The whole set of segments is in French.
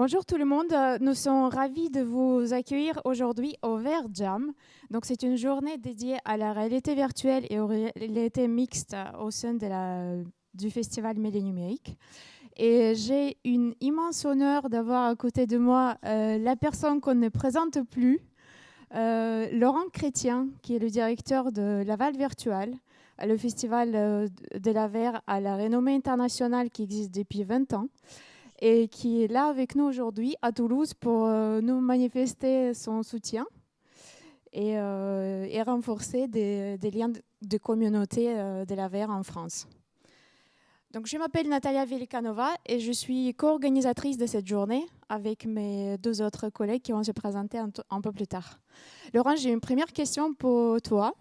Bonjour tout le monde, nous sommes ravis de vous accueillir aujourd'hui au Vert Jam. Donc c'est une journée dédiée à la réalité virtuelle et aux réalités mixtes au sein du festival Mêlée Numérique. Et j'ai une immense honneur d'avoir à côté de moi la personne qu'on ne présente plus, Laurent Chrétien, qui est le directeur de Laval Virtual, le festival de la VR à la renommée internationale qui existe depuis 20 ans et qui est là avec nous aujourd'hui à Toulouse pour nous manifester son soutien et renforcer des liens de communauté de la VR en France. Donc, je m'appelle Natalia Velikanova et je suis co-organisatrice de cette journée avec mes deux autres collègues qui vont se présenter un peu plus tard. Laurent, j'ai une première question pour toi.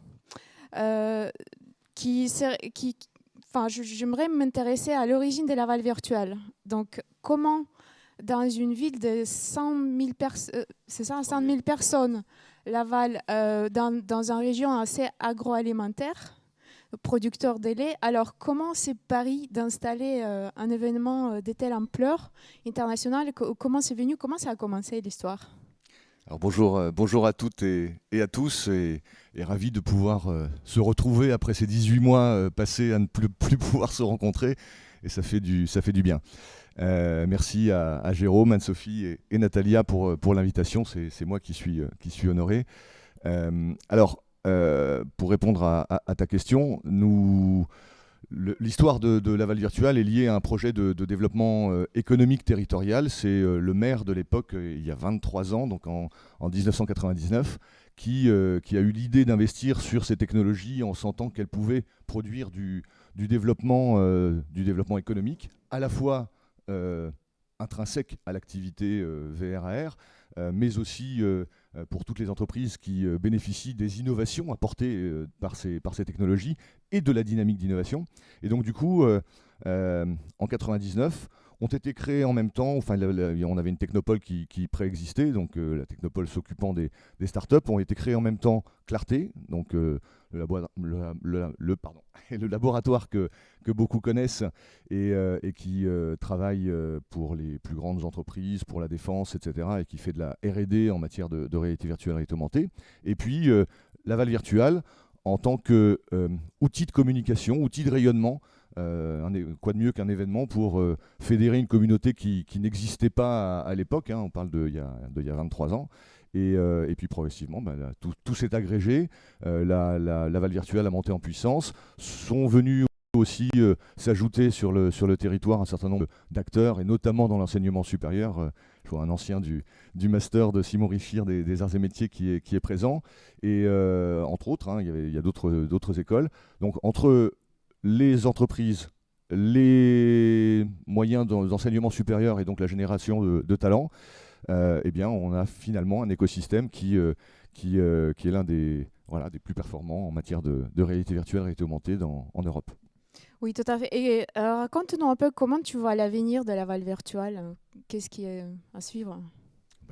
J'aimerais m'intéresser à l'origine de Laval Virtual. Donc, comment, dans une ville de 100 000 personnes, Laval, dans une région assez agroalimentaire, producteur de lait, alors comment c'est Paris d'installer un événement de telle ampleur internationale? Comment c'est venu? Comment ça a commencé l'histoire? Alors bonjour à toutes et à tous, et ravi de pouvoir se retrouver après ces 18 mois passés à ne plus pouvoir se rencontrer, et ça fait du bien. Merci à Jérôme, Anne-Sophie et Natalia pour l'invitation, c'est moi qui suis honoré. Pour répondre à ta question, l'histoire de Laval Virtual est liée à un projet de développement économique territorial. C'est le maire de l'époque, il y a 23 ans, donc en 1999, qui a eu l'idée d'investir sur ces technologies en sentant qu'elles pouvaient produire du développement économique, à la fois intrinsèque à l'activité VR/AR, mais aussi pour toutes les entreprises qui bénéficient des innovations apportées par ces technologies et de la dynamique d'innovation. Et donc du coup, en 99, ont été créés en même temps, on avait une technopole qui préexistait, donc la technopole s'occupant des startups, ont été créés en même temps Clarté, donc le laboratoire que beaucoup connaissent et qui travaille pour les plus grandes entreprises, pour la défense, etc., et qui fait de la R&D en matière de réalité virtuelle et réalité augmentée. Et puis Laval Virtual, en tant qu'outil de communication, outil de rayonnement, quoi de mieux qu'un événement pour fédérer une communauté qui n'existait pas à l'époque, hein, on parle d'il y a 23 ans. Et puis progressivement, tout s'est agrégé, Laval Virtual a monté en puissance, sont venus aussi s'ajouter sur le territoire un certain nombre d'acteurs, et notamment dans l'enseignement supérieur. Je vois un ancien du master de Simon Richier des arts et métiers qui est présent, et entre autres, hein, il y a d'autres écoles. Donc entre les entreprises, les moyens d'enseignement supérieur et donc la génération de talents, eh bien, on a finalement un écosystème qui est l'un des plus performants en matière de réalité virtuelle et réalité augmentée en Europe. Oui, tout à fait. Et raconte-nous un peu comment tu vois l'avenir de Laval Virtual. Qu'est-ce qui est à suivre?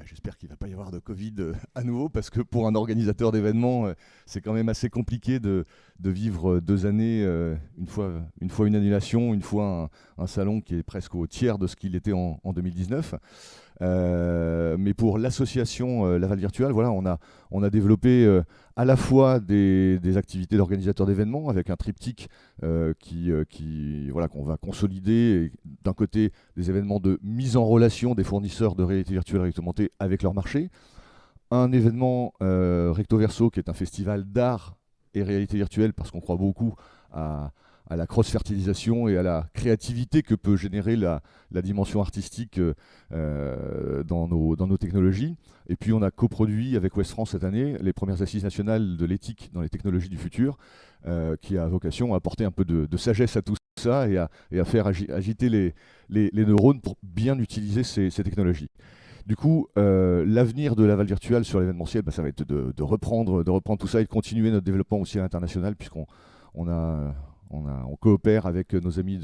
J'espère qu'il ne va pas y avoir de Covid à nouveau, parce que pour un organisateur d'événements, c'est quand même assez compliqué de vivre 2 années, une fois une annulation, une fois un salon qui est presque au tiers de ce qu'il était en 2019. Mais pour l'association Laval Virtual, voilà, on a développé à la fois des activités d'organisateur d'événements avec un triptyque qu'on va consolider. D'un côté, des événements de mise en relation des fournisseurs de réalité virtuelle et réalité augmentée avec leur marché. Un événement Recto Verso, qui est un festival d'art et réalité virtuelle, parce qu'on croit beaucoup à la cross-fertilisation et à la créativité que peut générer la dimension artistique dans nos technologies. Et puis on a coproduit avec Ouest France cette année les premières assises nationales de l'éthique dans les technologies du futur, qui a vocation à apporter un peu de sagesse à tout ça et à faire agiter les neurones pour bien utiliser ces technologies. Du coup, l'avenir de Laval Virtual sur l'événementiel, ça va être de reprendre tout ça et de continuer notre développement aussi à l'international, puisqu'on coopère avec nos amis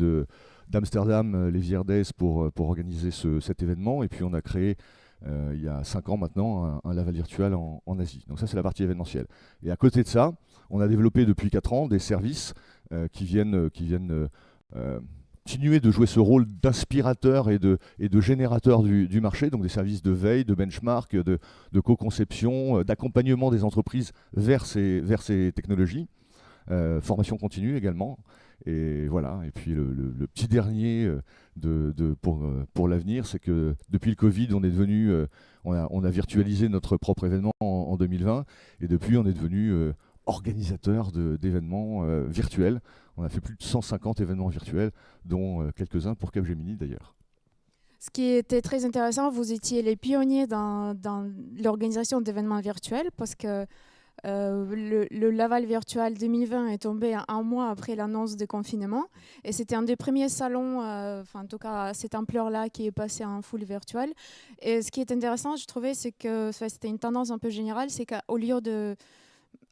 d'Amsterdam, les Vierdes, pour organiser cet événement. Et puis on a créé, il y a 5 ans maintenant, un Laval Virtual en Asie. Donc ça, c'est la partie événementielle. Et à côté de ça, on a développé depuis 4 ans des services qui viennent continuer de jouer ce rôle d'inspirateur et de générateur du marché, donc des services de veille, de benchmark, de co-conception, d'accompagnement des entreprises vers ces technologies. Formation continue également. Et voilà. Et puis le petit dernier pour l'avenir, c'est que depuis le Covid, on a virtualisé notre propre événement en 2020, et depuis on est devenu organisateur d'événements virtuels. On a fait plus de 150 événements virtuels, dont quelques-uns pour Capgemini d'ailleurs. Ce qui était très intéressant, vous étiez les pionniers dans l'organisation d'événements virtuels, parce que le Laval Virtual 2020 est tombé un mois après l'annonce du confinement, et c'était un des premiers salons, en tout cas à cette ampleur-là, qui est passé en full virtuel. Et ce qui est intéressant, je trouvais, c'est que c'était une tendance un peu générale, c'est qu'au lieu de...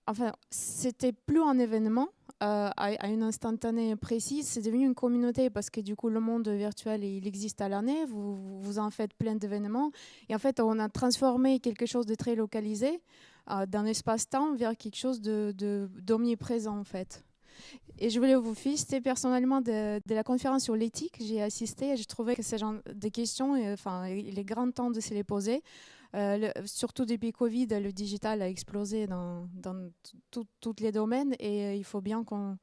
Enfin, c'était plus un événement à une instantanée précise, c'est devenu une communauté, parce que du coup, le monde virtuel, il existe à l'année, vous en faites plein d'événements. Et en fait, on a transformé quelque chose de très localisé d'un espace-temps vers quelque chose d'omniprésent, en fait. Et je voulais vous féliciter personnellement de la conférence sur l'éthique. J'ai assisté et je trouvais que ces genre de questions, il est grand temps de se les poser. Surtout depuis Covid, le digital a explosé dans tous les domaines, et il faut bien qu'on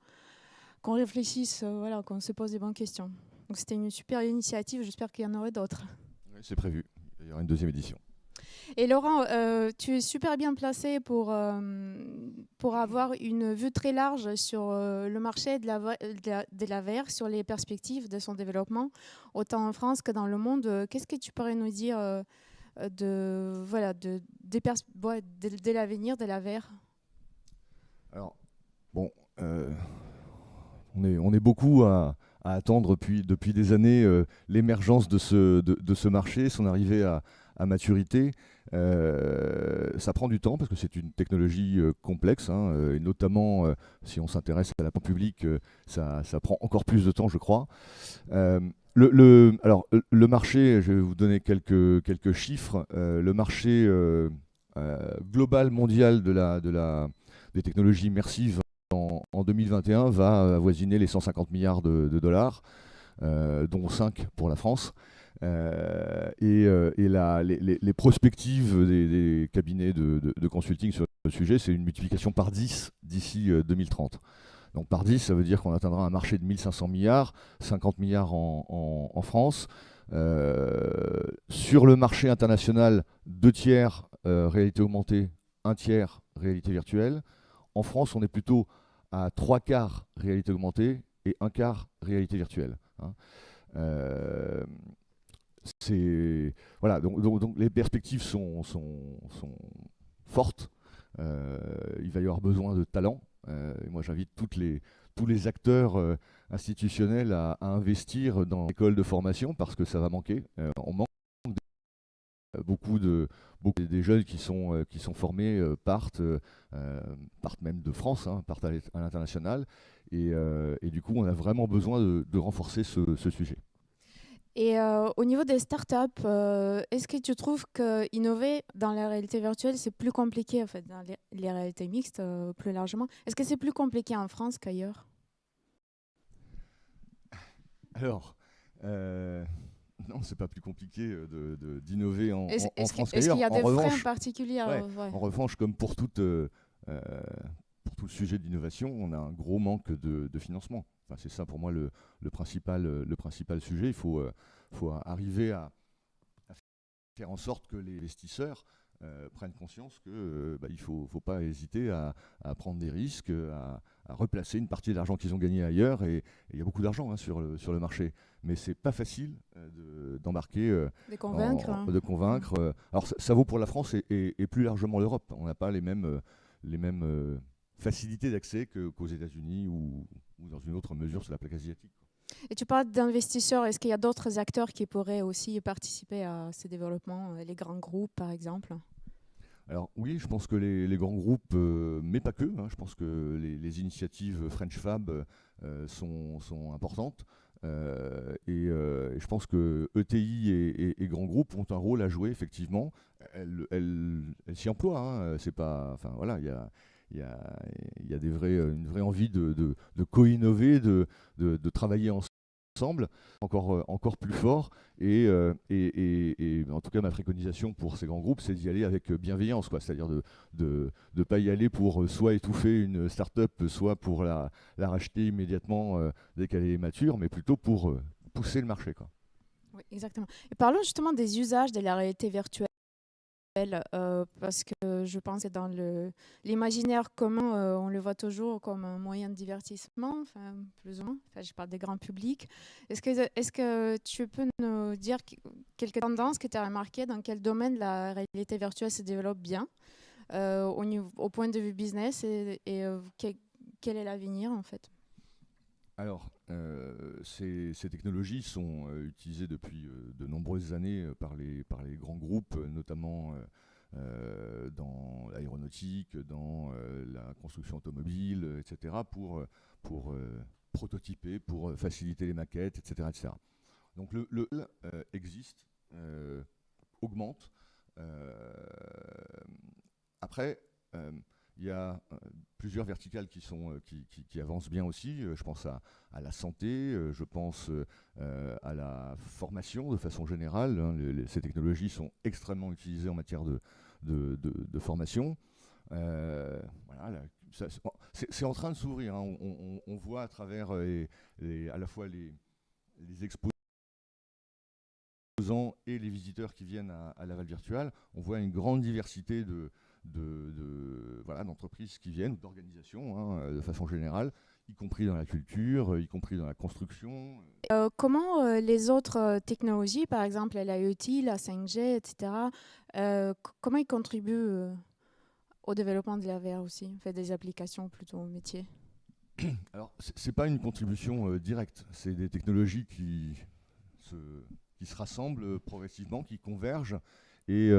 réfléchisse, qu'on se pose des bonnes questions. Donc c'était une super initiative, j'espère qu'il y en aurait d'autres. Oui, c'est prévu, il y aura une deuxième édition. Et Laurent, tu es super bien placé pour avoir une vue très large sur le marché de la VR, sur les perspectives de son développement, autant en France que dans le monde. Qu'est-ce que tu pourrais nous dire de l'avenir de la VR? Alors, bon, on est beaucoup à attendre depuis des années l'émergence de ce marché, son arrivée à maturité. Ça prend du temps parce que c'est une technologie complexe, hein, et notamment si on s'intéresse à la publique, ça prend encore plus de temps, je crois. Alors, le marché, je vais vous donner quelques chiffres. Le marché global mondial des technologies immersives en 2021 va avoisiner les 150 milliards de dollars, dont 5 pour la France. Les perspectives des cabinets de consulting sur le sujet, c'est une multiplication par 10 d'ici 2030. Donc par 10, ça veut dire qu'on atteindra un marché de 1500 milliards, 50 milliards en France. Sur le marché international, 2 tiers réalité augmentée, 1 tiers réalité virtuelle. En France, on est plutôt à 3 quarts réalité augmentée et 1 quart réalité virtuelle. Hein. Voilà, donc les perspectives sont fortes. Il va y avoir besoin de talent. Et moi, j'invite tous les acteurs institutionnels à investir dans l'école de formation, parce que ça va manquer. On manque beaucoup des jeunes qui sont formés partent même de France, hein, partent à l'international. Et du coup, on a vraiment besoin de renforcer ce sujet. Et au niveau des startups, est-ce que tu trouves que innover dans la réalité virtuelle, c'est plus compliqué, en fait, dans les réalités mixtes plus largement? Est-ce que c'est plus compliqué en France qu'ailleurs? Alors, non, c'est pas plus compliqué d'innover en France Est-ce qu'il qu'ailleurs. y a des freins particuliers? Ouais. En revanche, comme pour tout le sujet d'innovation, on a un gros manque de financement. Enfin, c'est ça pour moi le principal sujet. Il faut arriver à faire en sorte que les investisseurs prennent conscience qu'il ne faut pas hésiter à prendre des risques, à replacer une partie de l'argent qu'ils ont gagné ailleurs. Et il y a beaucoup d'argent, hein, sur le marché. Mais ce n'est pas facile d'embarquer, de convaincre. Alors ça vaut pour la France et plus largement l'Europe. On n'a pas les mêmes facilités d'accès qu'aux États-Unis ou dans une autre mesure sur la plaque asiatique. Et tu parles d'investisseurs. Est-ce qu'il y a d'autres acteurs qui pourraient aussi participer à ces développements, les grands groupes par exemple? Alors oui, je pense que les grands groupes, mais pas que, hein, je pense que les initiatives French Fab sont importantes. Et je pense que ETI et grands groupes ont un rôle à jouer, effectivement. Elles s'y emploient. Hein, c'est pas, enfin voilà, il y a une vraie envie de co-innover, de travailler ensemble ensemble, encore plus fort. Et en tout cas, ma préconisation pour ces grands groupes, c'est d'y aller avec bienveillance, quoi. C'est-à-dire de ne pas y aller pour soit étouffer une start-up, soit pour la racheter immédiatement dès qu'elle est mature, mais plutôt pour pousser le marché, quoi. Oui, exactement. Et parlons justement des usages de la réalité virtuelle. Parce que je pense que dans l'imaginaire commun, on le voit toujours comme un moyen de divertissement, enfin, plus ou moins. Enfin, je parle des grands publics. Est-ce que tu peux nous dire quelques tendances que tu as remarquées, dans quel domaine la réalité virtuelle se développe bien au point de vue business quel est l'avenir en fait? Alors, ces technologies sont utilisées depuis de nombreuses années par les grands groupes, notamment dans l'aéronautique, dans la construction automobile, etc., pour prototyper, pour faciliter les maquettes, etc., etc. Donc le existe, augmente. Après, il y a plusieurs verticales qui avancent bien aussi. Je pense à la santé, je pense à la formation de façon générale. Hein. Ces technologies sont extrêmement utilisées en matière de formation. Voilà, c'est en train de s'ouvrir. Hein. On voit à travers à la fois les exposants et les visiteurs qui viennent à Laval Virtual, on voit une grande diversité d'entreprises qui viennent, d'organisations, hein, de façon générale, y compris dans la culture, y compris dans la construction. Comment les autres technologies, par exemple l'IoT, la 5G, etc., comment ils contribuent au développement de la VR aussi, fait des applications plutôt au métier? Alors, c'est pas une contribution directe, c'est des technologies qui se rassemblent progressivement, qui convergent, et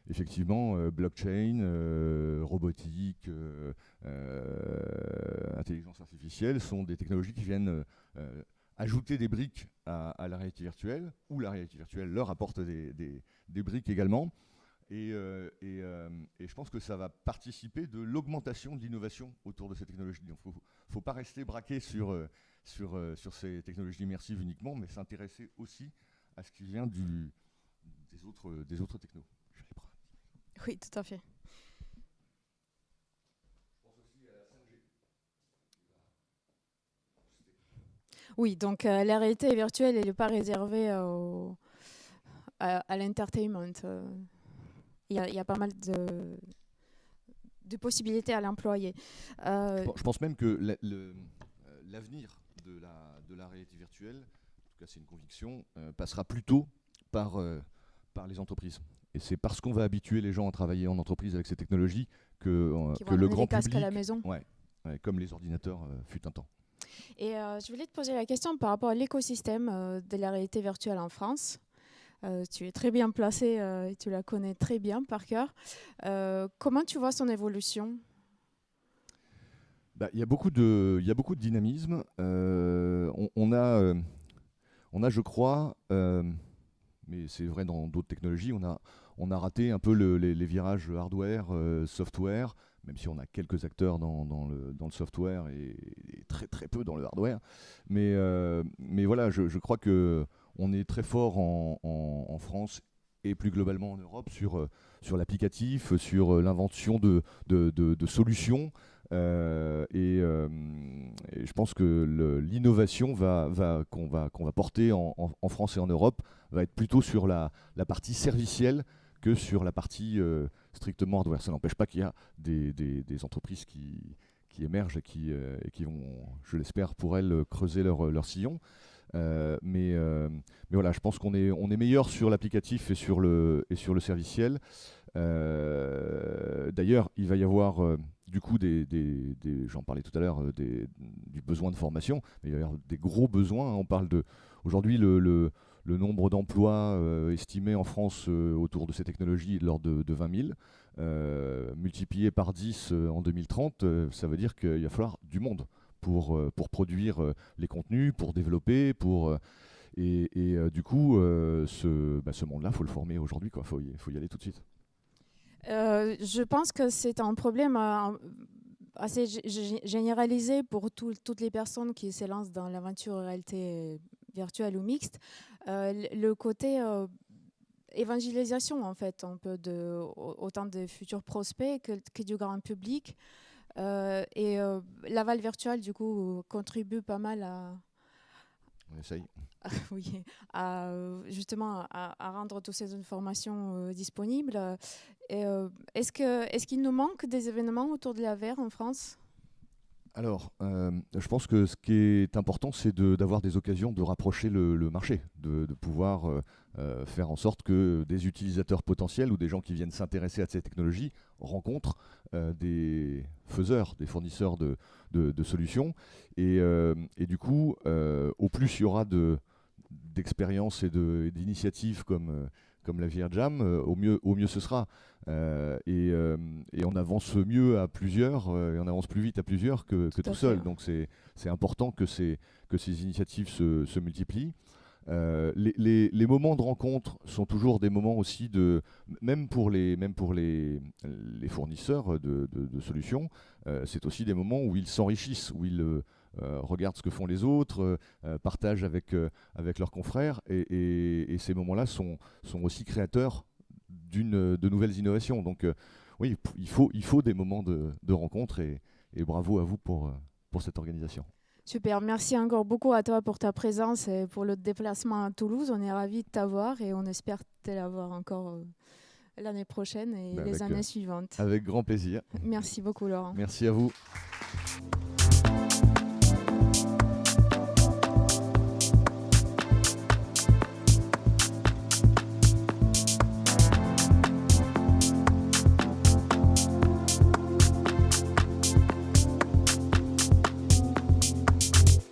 effectivement, blockchain, robotique, intelligence artificielle sont des technologies qui viennent ajouter des briques à la réalité virtuelle, ou la réalité virtuelle leur apporte des briques également. Et je pense que ça va participer de l'augmentation de l'innovation autour de ces technologies. Donc, il ne faut pas rester braqué sur ces technologies immersives uniquement, mais s'intéresser aussi à ce qui vient des autres technos. Oui, tout à fait. Oui, donc la réalité virtuelle, elle n'est pas réservée à l'entertainment. Il y a pas mal de possibilités à l'employer. Je pense même que l'avenir de la réalité virtuelle, en tout cas c'est une conviction, passera plutôt par les entreprises. Et c'est parce qu'on va habituer les gens à travailler en entreprise avec ces technologies que le grand public, à la maison. Ouais, comme les ordinateurs fut un temps. Et je voulais te poser la question par rapport à l'écosystème de la réalité virtuelle en France. Tu es très bien placé et tu la connais très bien par cœur. Comment tu vois son évolution? Il y a beaucoup de dynamisme. On a, je crois, mais c'est vrai dans d'autres technologies, on a raté un peu les virages hardware, software, même si on a quelques acteurs dans le software et très très peu dans le hardware. Mais voilà, je crois qu'on est très fort en France et plus globalement en Europe sur l'applicatif, sur l'invention de solutions. Et je pense que l'innovation qu'on va porter en France et en Europe va être plutôt sur la partie servicielle que sur la partie strictement hardware. Ça n'empêche pas qu'il y a des entreprises qui émergent et qui vont, je l'espère pour elles, creuser leur sillon. Mais voilà, je pense qu'on est meilleur sur l'applicatif et sur le serviciel. D'ailleurs, il va y avoir du coup j'en parlais tout à l'heure, du besoin de formation, mais il va y avoir des gros besoins. On parle aujourd'hui le nombre d'emplois estimé en France autour de ces technologies est de l'ordre de 20 000, multiplié par 10 en 2030, ça veut dire qu'il va falloir du monde pour produire les contenus, pour développer, du coup, ce monde-là, il faut le former aujourd'hui, il faut y aller tout de suite. Je pense que c'est un problème assez généralisé pour toutes les personnes qui s'élancent dans l'aventure réalité virtuelle ou mixte. Le côté évangélisation, en fait, un peu autant des futurs prospects que du grand public. L'aval virtuel, du coup, contribue pas mal à... On essaye. Oui, justement à rendre toutes ces informations disponibles. Est-ce qu'il nous manque des événements autour de la VR en France? Alors, je pense que ce qui est important, c'est d'avoir des occasions de rapprocher le marché, de pouvoir faire en sorte que des utilisateurs potentiels ou des gens qui viennent s'intéresser à ces technologies rencontrent des faiseurs, des fournisseurs de solutions. Et du coup, au plus il y aura d'expériences et d'initiatives comme la VR Jam, au mieux ce sera. Et on avance mieux à plusieurs, et on avance plus vite à plusieurs que tout seul. Donc c'est important que ces initiatives se multiplient. Les moments de rencontre sont toujours des moments aussi même pour les fournisseurs de solutions, c'est aussi des moments où ils s'enrichissent, où ils regardent ce que font les autres, partagent avec leurs confrères, et ces moments-là sont aussi créateurs de nouvelles innovations. Donc oui, il faut des moments de rencontre, et bravo à vous pour cette organisation. Super, merci encore beaucoup à toi pour ta présence et pour le déplacement à Toulouse. On est ravis de t'avoir et on espère te l'avoir encore l'année prochaine et les années suivantes. Avec grand plaisir. Merci beaucoup, Laurent. Merci à vous.